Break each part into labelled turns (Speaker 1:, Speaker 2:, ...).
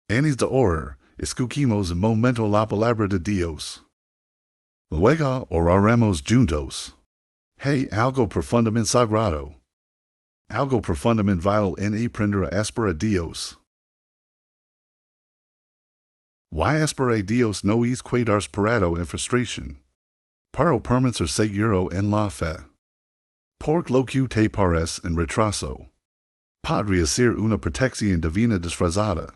Speaker 1: Anis de orar, escuchimos un momento la palabra de Dios. Luego oraremos juntos. Hey, algo profundamente sagrado. Algo profundamente vital en aprender a esperar a Dios. Why esperar a Dios no es quedar parado en frustración? Para permanecer seguro en la fe. Porque lo que te parece en retraso podría ser una protección divina disfrazada.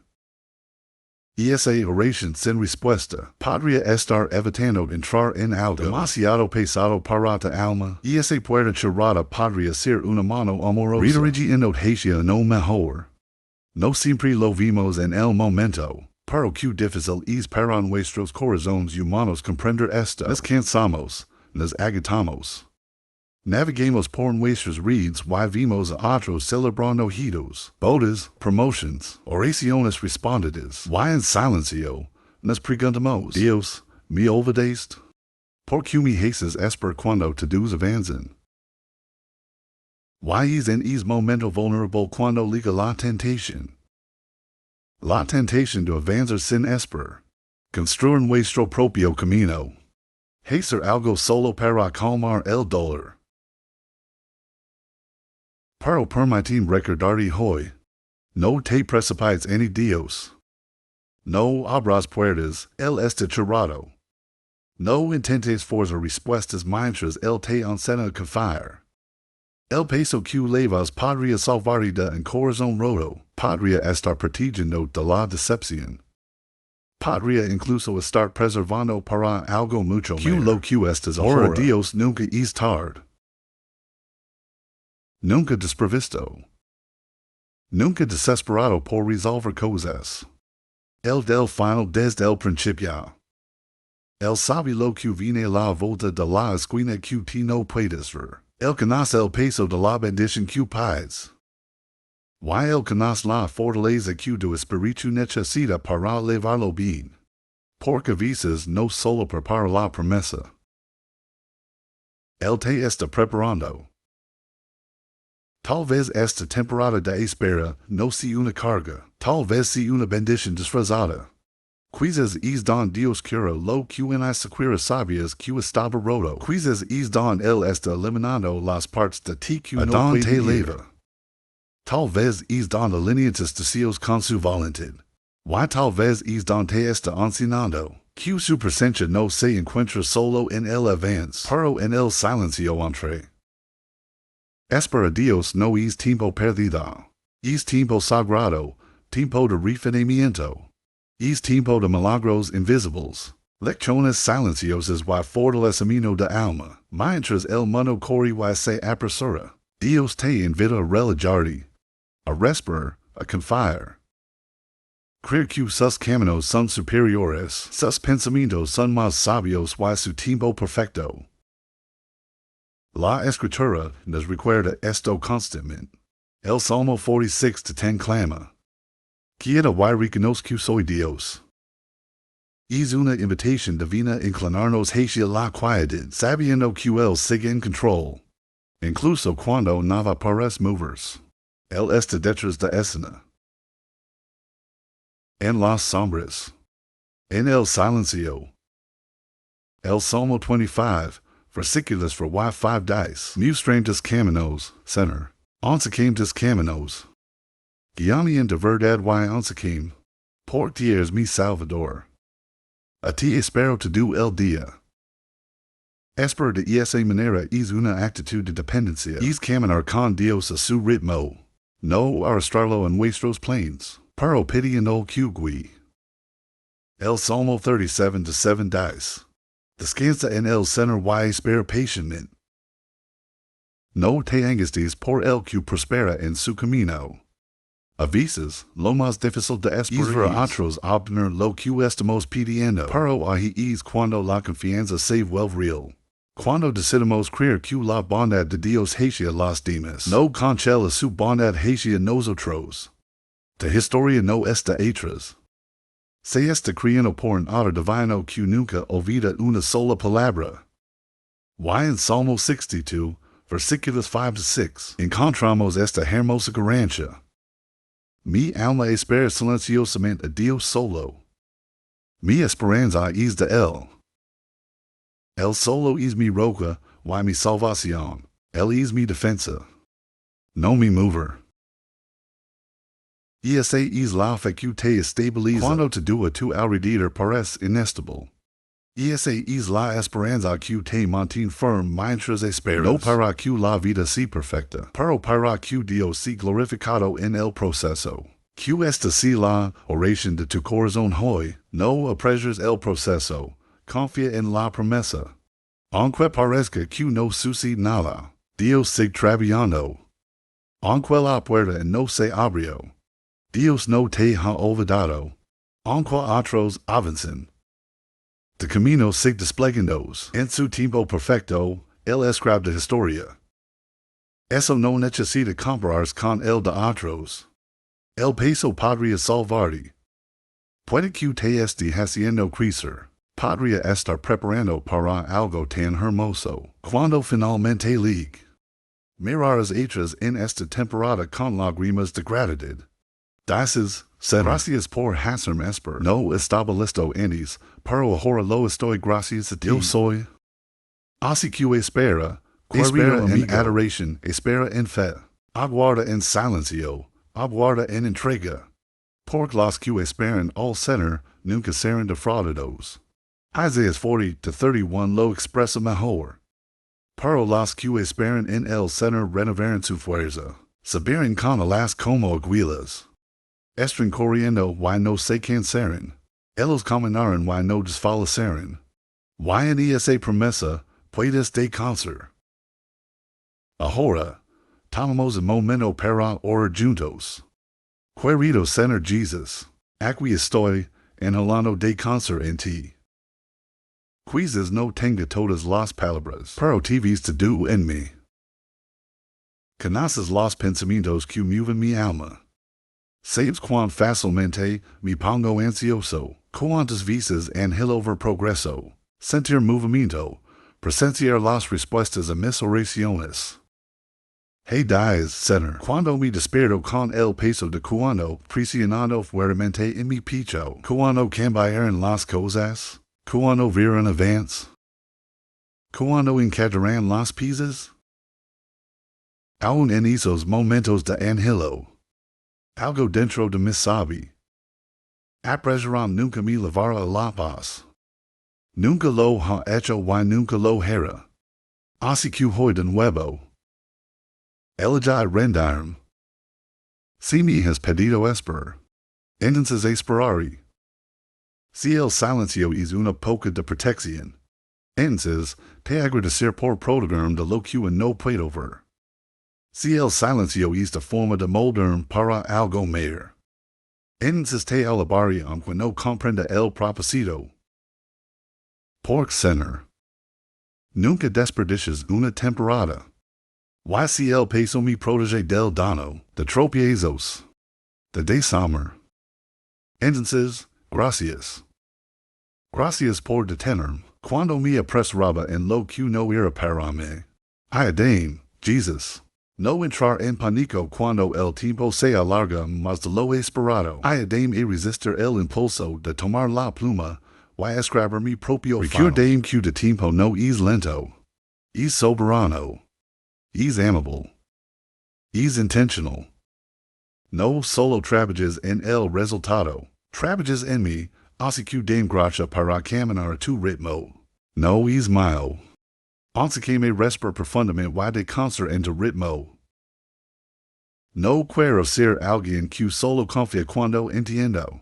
Speaker 1: Y esa oración sin respuesta podría estar evitando entrar en algo demasiado pesado para tu alma, y esa puerta cerrada podría ser una mano amorosa redirigiendo hacia no mejor. No siempre lo vimos en el momento, pero qué difícil es para nuestros corazones humanos comprender esto. Nos cansamos, nos agitamos. Navegamos por nuestras redes y vimos a otros celebrando hitos, bodas, promotions, oraciones respondidas. Y en silencio, nos preguntamos, Dios, ¿me olvidaste? ¿Por qué me haces esperar cuando todos avanzan? Y es en ese momento vulnerable cuando llega la tentación. La tentación de avanzar sin esperar. Construir nuestro propio camino. Hacer algo solo para calmar el dolor. Para permitir recordar hoy. No te precipites en Dios. No abras puertas, Él está cerrado. No intentes forzar respuestas mientras Él te enseña a confiar. El peso que llevas podría salvarte de un corazón roto, podría estar protegiendo de la decepción. Podría incluso estar preservando para algo mucho mejor. Lo que estás ahora. Dios nunca es tarde. Nunca desprevisto. Nunca desesperado por resolver cosas. El del final desde el principio. El sabe lo que viene la volta de la esquina que te no puedes ver. El conoce el peso de la bendición que pides. Y el conoce la fortaleza que tu espíritu necesita para llevarlo bien. Porque a veces no solo prepara la promesa. Él te está preparando. Tal vez esta temporada de espera no sea una carga, tal vez sea una bendición disfrazada. Quizás es don Dios cura lo que en sequera sabias que estaba roto. Quizás es don Él está eliminando las partes de ti que no puede leva. Tal vez es don alineantes deseos con su voluntad. Y tal vez es don te está enseñando que su presencia no se encuentra solo en el avance, pero en el silencio entre. Espera Dios no es tiempo perdido. Es tiempo sagrado, tiempo de refinamiento. Es tiempo de milagros invisibles. Lecciones silenciosas y fortalecimiento de alma. Mientras el mundo corre y se apresura, Dios te invita a relajarte, a respirar, a confiar. Creer que sus caminos son superiores, sus pensamientos son más sabios y su tiempo perfecto. La Escritura nos recuerda esto constantemente. El Salmo 46 te clama. Quiera y reconozco soy Dios. Es una invitación divina inclinarnos hacia la quietud, sabiendo que Él sigue en control. Incluso cuando nada parece moverse. Él está detrás de escena. En las sombras. En el silencio. El Salmo 25. Versículos for y 5 dice. Muestran tus caminos, Señor. Enseñame tus caminos. Guíame en de verdad y enseñame. Porque eres mi Salvador. A ti espero todo el día. Esperar de esa manera es una actitud de dependencia. Es caminar con Dios a su ritmo. No arrastrarlo en nuestros planes, pero pidiendo que guíe. El Salmo 37:7 dice. Descansa en el Señor y espera pacientemente. No te angusties por el que prospera en su camino. A veces, lo más difícil de esperar es ver a otros obtener lo que estamos pidiendo, pero ahí es cuando la confianza se vuelve real. Cuando decidimos creer que la bondad de Dios hacia los demás no congela su bondad hacia nosotros. La historia no está atrás. Se está creando por un orden divino que nunca olvida una sola palabra. Y en Salmo 62, versículos 5-6, encontramos esta hermosa garantia. Mi alma espera silenciosamente a Dios solo. Mi esperanza es de él. Él solo es mi roca, y mi salvación. Él es mi defensa. No mi mover. Esa es la fe que te estabiliza cuando tu alrededor parece inestable. Esa es la esperanza que te mantiene firme mientras esperas. No para que la vida sea perfecta, pero para que Dios sea glorificado en el proceso. Que esta sea la oración de tu corazón hoy. No aprecies el proceso. Confía en la promesa. Aunque parezca que no sucede nada, Dios sigue trabajando. Aunque la puerta no se abrió, Dios no te ha olvidado. Aunque otros avancen, el camino sigue desplegándose. En su tiempo perfecto, Él escribe la historia. Eso no necesita compararse con el de otros. El peso podría salvarte. Puede que te esté haciendo crecer. Podría estar preparando para algo tan hermoso. Cuando finalmente llegue. Mirarás atrás en esta temporada con lágrimas de gratitud. Dices, gracias por hacerme esperar. No estaba listo antes, pero ahora lo estoy gracias a ti. Yo soy. Así que espera en adoración, espera en fe. Aguarda en silencio, aguarda en entrega. Porque los que esperan al Señor nunca serán defraudados. Isaías 40-31 lo expresa mejor. Pero los que esperan en el Señor renovarán su fuerza. Subirán con alas como águilas. Están corriendo y no se cansarán. Ellos caminarán y no desfallecerán. Y en esa promesa puedes descansar. Ahora, tomamos un momento para orar juntos. Querido Señor Jesus, aquí estoy, anhelando descansar en ti. Quizás no tenga todas las palabras, pero te viste tú en mí. Conoces los pensamientos que mueven mi alma. Sabes cuán fácilmente me pongo ansioso, cuántas veces angelo ver progreso, sentir movimiento, presenciar las respuestas a mis oraciones. Hey dies, Señor, cuando me despierto con el peso de cuando presionando fuertemente en mi pecho, cuando cambiarán las cosas, cuando verán avance, cuando encajarán las piezas. Aún en esos momentos de angelo, algo dentro de mí sabe. Apresurarán nunca me llevará a la paz. Nunca lo ha hecho y nunca lo hará. Así que hoy de nuevo. Elegí rendirme. Si me has pedido esperar, entonces esperaré. Si el silencio es una poca de protección, entonces te agradecer por protegerme de lo que no puedo ver. Si el silencio es de forma de molderme para algo mayor, entonces te alabaré aunque no comprenda el propósito. Porque Señor, nunca desperdicies una temporada. Y si el peso me protege del daño, de tropiezos, de deshonor. Entonces, gracias. Gracias por detenerme, cuando me apresuraba en lo que no era para mí. Ayúdame, Jesus. No entrar en pánico cuando el tiempo se alarga más de lo esperado. Ayúdame a resistir el impulso de tomar la pluma y escribir mi propio final. Recuérdame que de tiempo no es lento. Es soberano. Es amable. Es intentional. No solo trabajas en el resultado. Trabajas en mí, así que dame gracia para caminar a tu ritmo. No es mío. Así que me respirar profundamente y descansar en tu ritmo. No quiero ser alguien que solo confía cuando entiendo.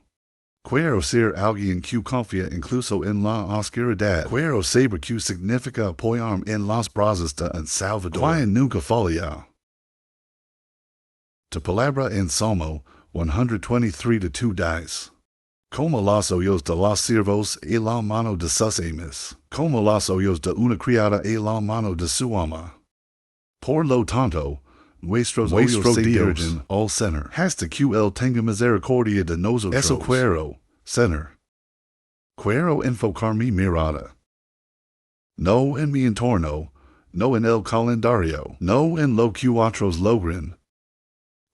Speaker 1: Quiero ser alguien que confía incluso en la oscuridad. Quiero saber qué significa apoyarme en las brazos de un Salvador. Quien nunca falla. Tu palabra en Salmo 123 de tu dice. Como los ojos de los siervos y la mano de sus amos. Como los ojos de una criada y la mano de su ama. Por lo tanto, nuestros ojos se dirigen al Señor, hasta que Él tenga misericordia de nosotros. Eso quiero, Señor. Quiero enfocar mi mirada. No en mi entorno, no en el calendario, no en lo que otros logran,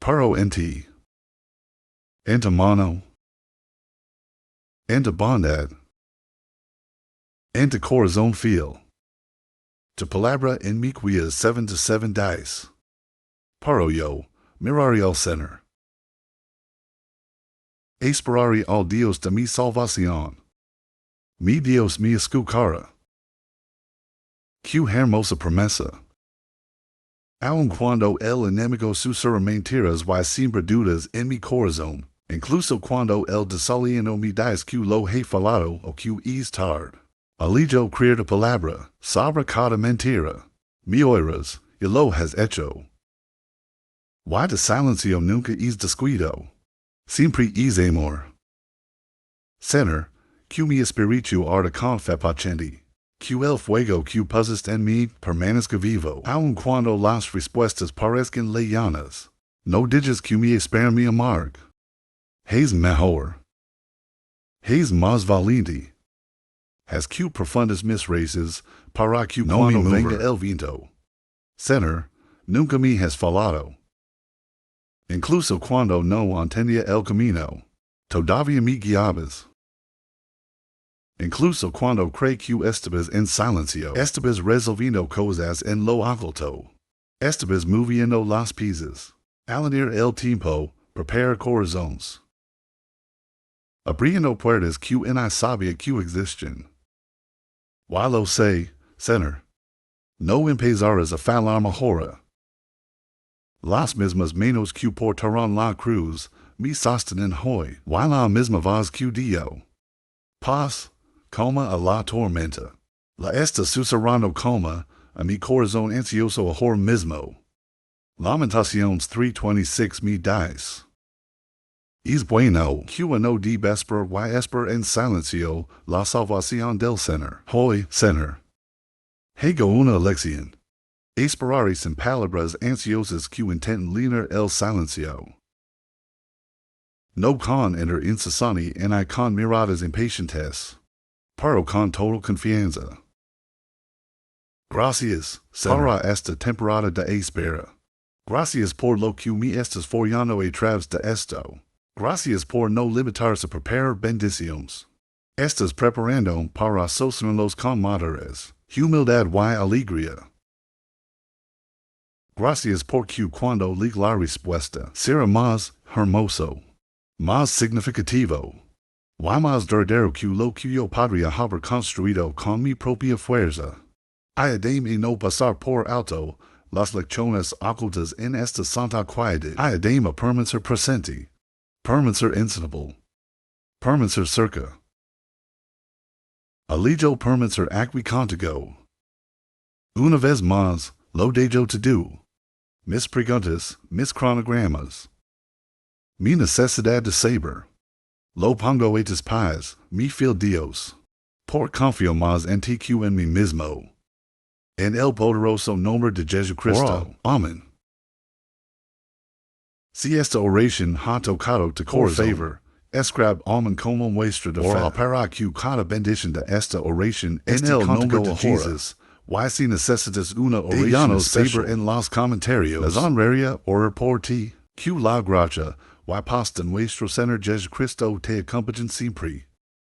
Speaker 1: pero en ti. ante mano, ante bondad, ante corazón fiel. Tu palabra en mi cuia 7 to 7 dice. Paro yo, mirari al center. Esperari al Dios de mi salvación. Mi Dios mi escuchara. Q hermosa promesa. Aun cuando el enemigo susura mentiras y siembra dudas en mi corazón, incluso cuando el desalieno me dice que lo he falado o que es tarde. Alijo creer tu palabra, sobre cada mentira. Mi oiras, y lo has hecho. Y de silencio nunca es descuido. Siempre es amor. Center, que mi espíritu arde con fe paciente. Que el fuego que pusiste en mí permanezca vivo. Aun cuando las respuestas parezcan lejanas. No digas que me espera mi amarg. Es mejor. Es más valiente. Has que profundas mis races, para que no cuando venga el viento. Center, nunca me has falado. Incluso cuando no entendía el camino, todavía me guiabas. Incluso cuando creí que estabas en silencio, estabas resolviendo cosas en lo oculto. Estabas moviendo las piezas. Al unir el tiempo, prepara corazones. Abriendo puertas que no sabía que existen. Y lo sé, Center. No empezarás a falar mejor. Las mismas manos que portaron la cruz, me sostienen hoy, y la misma voz que dio paz, calma a la tormenta. La está susurrando calma a mi corazón ansioso ahora mismo. Lamentaciones 3:26 me dice. Es bueno que no debe esperar y esperar en silencio la salvación del Señor. Hoy, Señor. Hago una lección. Esperaré sin palabras ansiosas que intenten llenar el silencio. No con enter incesante ni con miradas impacientes, pero con total confianza. Gracias, Señor, para esta temporada de espera. Gracias por lo que me estás follando a través de esto. Gracias por no limitarse a preparar bendiciones. Estás preparando para sostenerlos con madurez, humildad y alegría. Gracias porque cuando llegue la respuesta será más hermoso, más significativo, y más duradero que lo que yo podría haber construido con mi propia fuerza. Ayúdame no pasar por alto las lecciones ocultas en esta santa quietud. Ayúdame a permanecer presente, permanecer insensible, permanecer cerca. Alijo permanecer aquí contigo. Una vez más, lo dejo te do. Mis preguntas, mis cronogramas. Mi necesidad de saber. Lo pongo a tus pies, mi fiel Dios. Por confío más en ti que en mí mismo. En el poderoso nombre de Jesucristo. Amén. Si esta oración ha tocado tu favor, escribe amén como muestra de fe. Para que cada bendición de esta oración en el nombre de Jesús. Y si necesitas una oración especial en los comentarios, les honraría orar por ti. Que la gracia y paz de nuestro Señor Jesucristo te acompañen siempre.